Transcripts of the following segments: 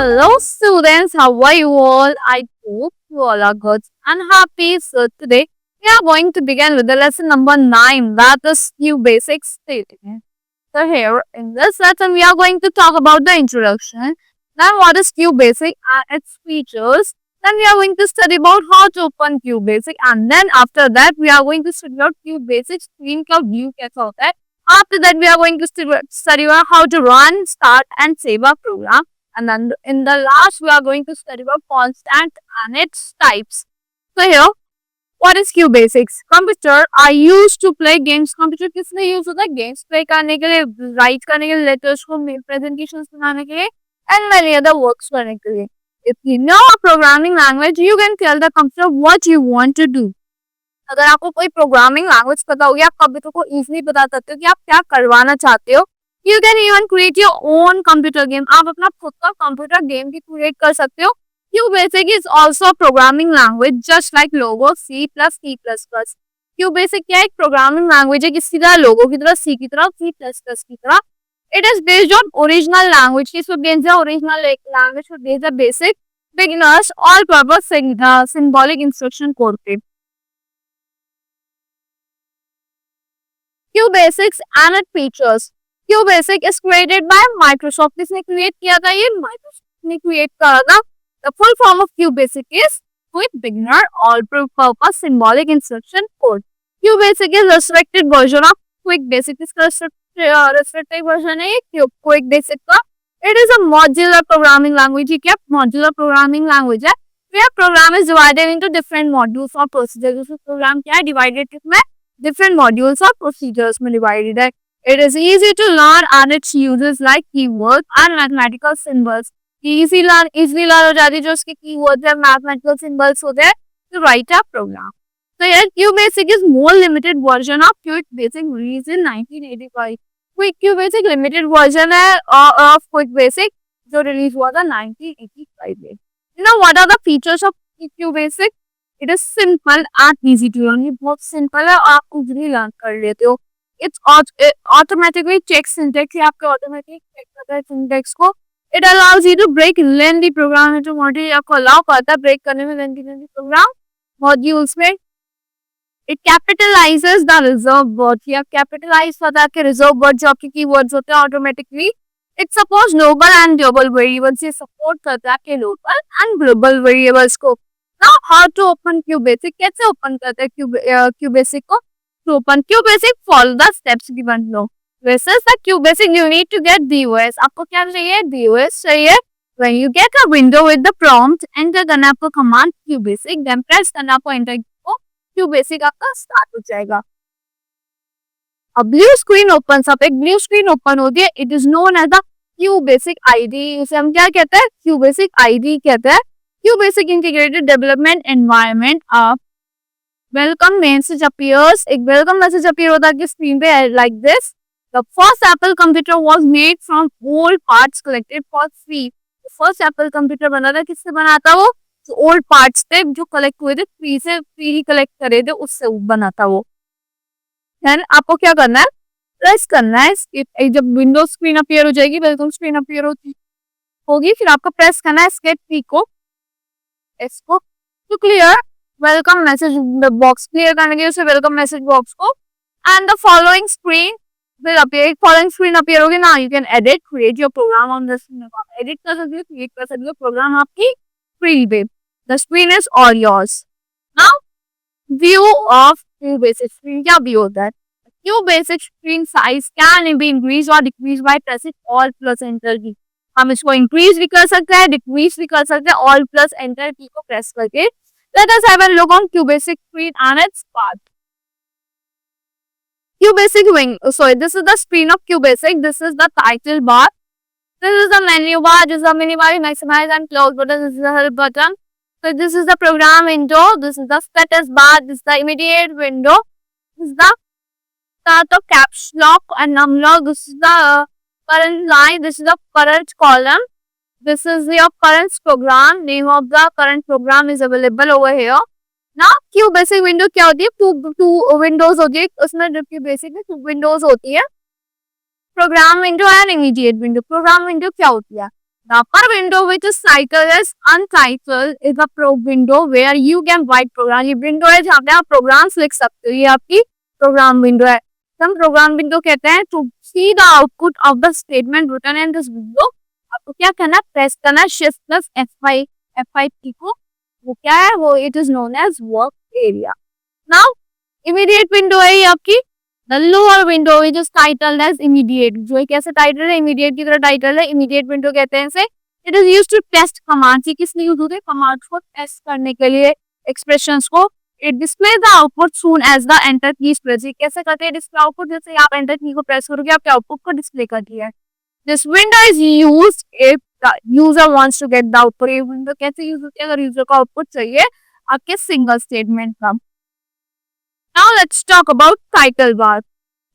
Hello students, how are you all? I hope you all are good and happy. So today we are going to begin with the lesson number 9, that is Q basic statement. So here in this lesson we are going to talk about the introduction, then what is Q basic and its features. Then we are going to study about how to open Q basic, and then after that we are going to study about Q basic screen का view कैसा होता है. After that we are going to study about how to run, start and save a program. And then in the last, we are going to study about constant and its types. So here, what is Q basics? Computer are used to play games. Computer किसने use होता है? Games play करने के लिए, write करने के लिए, letters को presentations बनाने के लिए, and many other works करने के लिए. If you know a programming language, you can tell the computer what you want to do. अगर आपको कोई प्रोग्रामिंग लैंग्वेज पता होगी, आप कंप्यूटर को इजीली बता सकते हो कि आप क्या करवाना चाहते हो. You can even create your own computer game. आप अपना खुद का कंप्यूटर गेम भी क्रिएट कर सकते हो. QBasic is also a programming language just like Logo, C++, C++. QBasic क्या एक प्रोग्रामिंग लैंग्वेज है, किसी तरह लोगो की तरह, C की तरह, C++ की तरह. It is based on original language. This would be the original language would be the basic beginners all purpose symbolic instruction code पे. QBasics and its features. QBasic is created by Microsoft. किसने create किया था? ये Microsoft ने create करा था. The full form of QBasic is Quick Beginner All-Purpose Symbolic Instruction Code. QBasic is restricted version of Quick Basic. इसका restricted version है ये Quick Basic का. It is a modular programming language. ये क्या modular programming language है? Where program is divided into different modules or procedures. program क्या है? Divided किसमें? Different modules or procedures में divided है. It is easy to learn and its uses like keywords and mathematical symbols. Easily learn हो जाती है जो उसके keywords है, mathematical symbols होते हैं to write a program. So here QBasic is more limited version of Quick Basic released in 1985. QBasic limited version है of Quick Basic जो release हुआ था 1985 में. You know what are the features of QBasic? It is simple and easy to learn. ये बहुत simple है, आप easily learn कर लेते हो. It automatically checks syntax. ये आपके automatic check करता है syntax को. It allows you to break lengthy program into modules. आपको allow करता है break करने में lengthy program modules में. It capitalizes the reserve words. ये capitalize पता है कि reserve words जो आपके keywords होते हैं automatically. It supports global and global variables. ये support करता है कि local and global variables को. Now how to open QBasic? कैसे open करते हैं QBasic को? To open QBasic, follow the steps given below. This is the QBasic. You need to get DOS. आपको क्या चाहिए? DOS चाहिए. When you get a window with the prompt, enter करना आपको command QBasic. Then press करना आपको enter को QBasic आपका start हो जाएगा. A blue screen opens up. एक blue screen open होती है. It is known as the QBasic ID. इसे हम क्या कहते हैं? QBasic ID कहते हैं. QBasic Integrated Development Environment. Welcome message appears. एक welcome message appear होता है कि screen पे like this. The first Apple computer was made from old parts collected for free. The first Apple computer बना था, किससे बना था वो? तो old parts थे जो collect हुए थे free से, free ही collect करे थे, उससे बना था वो. Then आपको क्या करना है? Press करना है. जब Windows screen appear हो जाएगी, welcome screen appear होगी, फिर आपको press करना है escape key को. इसको to clear welcome message box clear करने के लिए उसे welcome message box को, and the following screen will appear. following screen appear होगी. Now you can edit, create your program on the screen. आप edit कर सकते हो, create कर सकते हो program आपकी free पे. The screen is all yours. Now view of QBasic screen. क्या view होता है? QBasic screen size can be increased or decreased by pressing Alt plus Enter key. हम इसको increase भी कर सकते हैं, decrease भी कर सकते हैं Alt plus Enter key को press करके. Let us have a look on QBasic screen and its part. QBasic wing. Sorry, this is the screen of QBasic. This is the title bar. This is the menu bar. This is the menu bar. Maximize and close button. This is the help button. So this is the program window. This is the status bar. This is the immediate window. This is the start of caps lock and num lock. This is the current line. This is the current column. This is your current program. Name of the current program is available over here. Now QBasic window क्या होती है? two windows होती है. उसमें QBasic में 2 windows होती है. Program window and immediate window. Program window क्या होती है? The upper window, which is titled as untitled, is a pro window where you can write program. ये window है जहाँ पे आप programs लिख सकते हो. ये आपकी program window है. हम program window कहते हैं. To see the output of the statement written in this window, आपको क्या करना है? Press करना है Shift plus F5 की को. वो क्या है? वो it is known as work area. Now immediate window है ये आपकी. The lower window which is titled as immediate, जो एक ऐसे टाइटल है immediate की तरह टाइटल है, immediate window कहते हैं इसे. It is used to test commands. ये किस लिए यूज होते हैं? कमांड्स को टेस्ट करने के लिए, एक्सप्रेशंस को. It displays the output soon as the enter key is pressed. ये कैसे करते हैं डिस्प्ले आउटपुट? जैसे आप एंटर की को प्रेस करोगे आपके आउटपुट को डिस्प्ले कर दिया है. This window is used if the user wants to get the output. ये विंडो कैसे यूज होती है अगर यूजर को आउटपुट चाहिए आपके सिंगल स्टेटमेंट का. Now let's talk about title bar.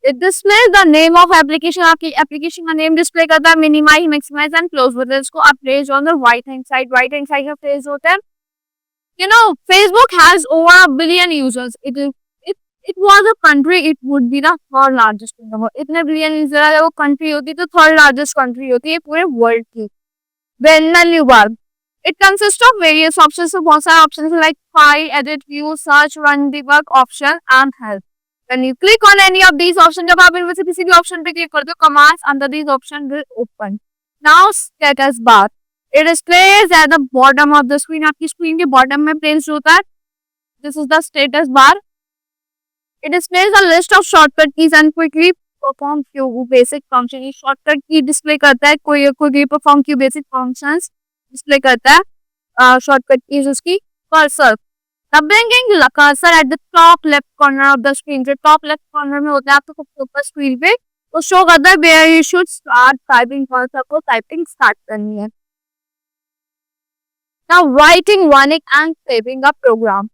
It displays the name of application. आपकी एप्लीकेशन का नेम डिस्प्ले करता है. Minimise, maximise and close buttons को आप place on the right hand side. Right hand side का place होता है. You know, Facebook has over a billion users. It was a country. It would be the third largest in the world. इतने billion user है वो country होती तो third largest country होती है पूरे वर्ल्ड की. Then menu bar. It consists of various options. So बहुत सारे options like file, edit, view, search, run, debug, option and help. When you click on any of these options, जब आप इनमें से किसी भी ऑप्शन पे क्लिक करते हो, commands under these options will open. Now status bar. It displays at the bottom of the screen. आपकी स्क्रीन के बॉटम में प्लेस होता है. This is the status bar. It displays a list of shortcut keys and quickly perform few basic functions. ये shortcut key display करता है. कोई quickly perform few basic functions display करता है. Shortcut keys उसकी cursor. The blinking cursor at the top left corner of the screen. जो top left corner में होता है आपको सबसे ऊपर स्क्रीन पे वो शो करता है where you should start typing. कौन सा आपको टाइपिंग स्टार्ट करनी है. Now writing, running and saving a program.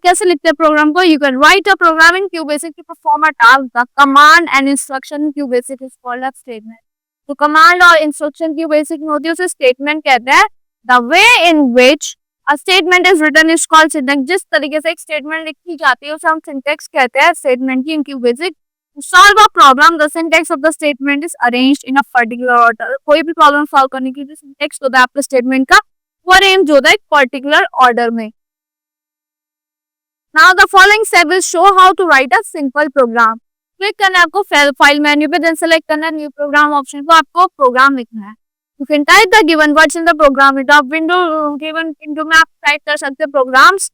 कैसे लिखते हैं प्रोग्राम को? You can write a program in QBasic to perform a task. The command and instruction in QBasic is called a statement. तो command और instruction QBasic में होती है उसे statement कहते हैं. The way in which a statement is written is called syntax. जिस तरीके से एक statement लिखी जाती है उसे हम syntax कहते हैं. Statement की in QBasic. To solve a problem, the syntax of the statement is arranged in a particular order. कोई भी problem solve करने के लिए syntax होता है आपके statement का वो arrange होता है एक particular order में. Now the following step will show how to write a simple program. Click करना है आपको फाइल मेन्यू पे, देन सेलेक्ट करना है न्यू प्रोग्राम ऑप्शन को. आपको प्रोग्राम लिखना है. You can type the given words in the program. It आप विंडो गिवन विंडो में आप टाइप कर सकते हैं प्रोग्राम्स.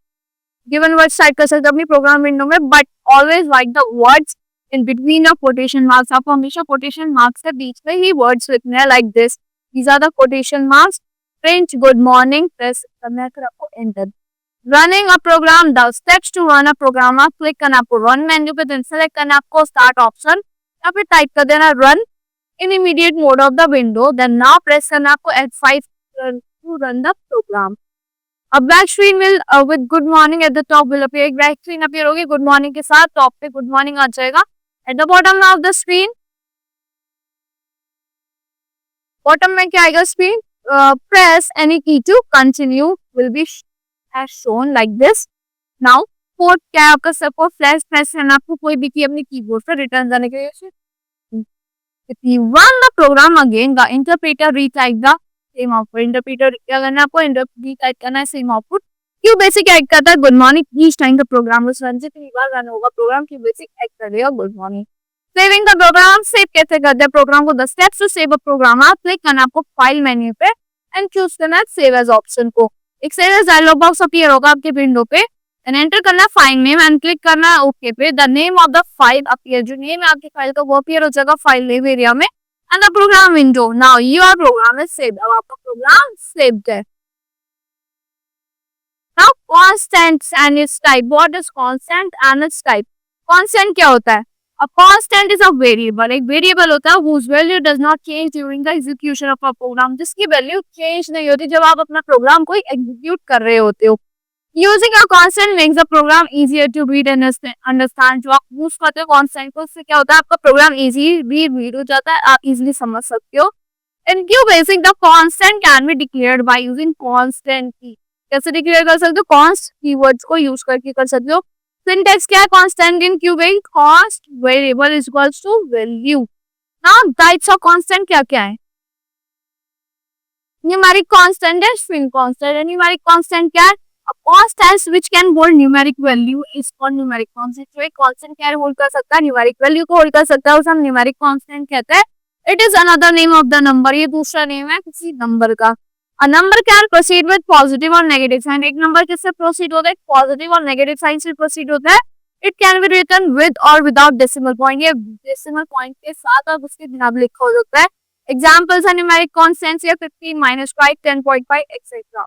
गिवन वर्ड्स टाइप कर सकते हैं अपनी प्रोग्राम विंडो में, but always right the words in between the quotation marks. आपको हमेशा कोटेशन मार्क्स के बीच में ही वर्ड्स लिखने हैं like this. These are the quotation marks. Print good morning press करना है फिर आपको enter. Running a program, the steps to run a program. आप क्लिक करना आपको रन मेन्यू पे, देन सेलेक्ट करना आपको स्टार्ट ऑप्शन. यहाँ पे टाइप कर देना run in immediate mode of the window. Then now press करना आपको F5 to run the program. अब back screen will with good morning at the top will appear. एक बैक स्क्रीन अपीयर होगी good morning के साथ. Top पे good morning आ जाएगा. At the bottom of the screen, bottom में क्या आएगा screen? Press any key to continue will be as shown like this. Now code क्या है आपका? सबको फ्लैश प्रेस करना आपको कोई भी की अपने कीबोर्ड पर रिटर्न जाने के लिए. If you run the program again, the interpreter retype the same output. Interpreter क्या करना है आपको? retype करना है same output. QBasic ऐड करता है good morning each time the program was run. जितनी बार रन होगा प्रोग्राम QBasic ऐड कर देगा good morning. Saving the program, save कैसे करते हैं प्रोग्राम को? The steps to save a program. आप क्लिक करना आपको फाइल मेन्यू पे एंड चूज करना है सेव एज ऑप्शन को. एक save as dialog box appear होगा आपके विंडो पे एंड एंटर करना फाइल नेम एंड क्लिक करना है ओके पे. The name of the file appear. जो नेम है आपकी फाइल का वो अपीयर हो जाएगा फाइल नेम एरिया में and the program window. Now your program is saved. अब आपका प्रोग्राम सेव्ड है. Now constant and its type. What is constant and its type? Constant क्या होता है? A constant is a variable. एक variable होता है whose value does not change during the execution of a program. जिसकी value change नहीं होती जब आप अपना प्रोग्राम को एग्जीक्यूट कर रहे होते हो. Using a constant makes the program easier to read and understand. जो आप यूज करते हो constant को, उससे क्या होता है आपका प्रोग्राम इजी रीड हो जाता है, आप इजीली समझ सकते हो. In QBasic the constant can be declared by using constant key. कैसे डिक्लेयर कर सकते हो? कॉन्स्ट कीवर्ड्स को यूज करके कर सकते हो. सिंटैक्स क्या है constant in QBasic? Const variable is equals to value. Now types of constant क्या क्या है? न्यूमेरिक कांस्टेंट है स्ट्रिंग कांस्टेंट है। न्यूमेरिक कांस्टेंट क्या है? A constant which can hold numeric value is called numeric constant। जो एक कांस्टेंट क्या होल्ड कर सकता है, न्यूमेरिक वैल्यू को होल्ड कर सकता है, उसे हम न्यूमेरिक कांस्टेंट कहते हैं। It is another name of the number, ये दूसरा नेम है किसी नंबर का। A number can proceed with positive और नेगेटिव साइन। एक नंबर किससे प्रोसीड होता है? पॉजिटिव और नेगेटिव साइन से प्रोसीड होता है। It can be written with और विदाउट डेसिमल पॉइंट, ये डेसिमल पॉइंट के साथ और उसके बिना भी लिखा हो सकता है। Examples are numeric constants here 15, -5, 10.5, etc.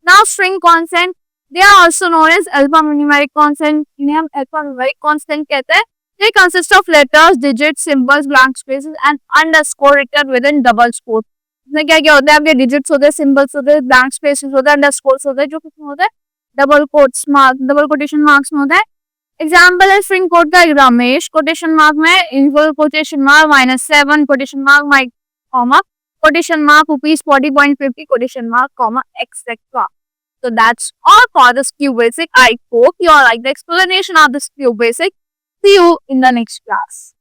Now string constant, they are also known as alphanumeric constant। इन्हें हम alphanumeric constant कहते हैं। They consist of letters, digits, symbols, blank spaces and underscore written within double quote। इसमें क्या क्या होता है? आपके digits होते हैं, symbols होते हैं, blank spaces होते हैं, underscores होते हैं, जो किसमें होता है? Double quotes mark, double quotation marks में होता है। एग्जाम्पल है स्ट्रिंग कोड का, रमेश कोटेशन मार्क में, equal quotation mark -7 quotation mark Mike comma, quotation mark rupees 40.50, quotation mark, comma, etc. So that's all for this QBasic. I hope you all like the explanation of this QBasic. See you in the next class.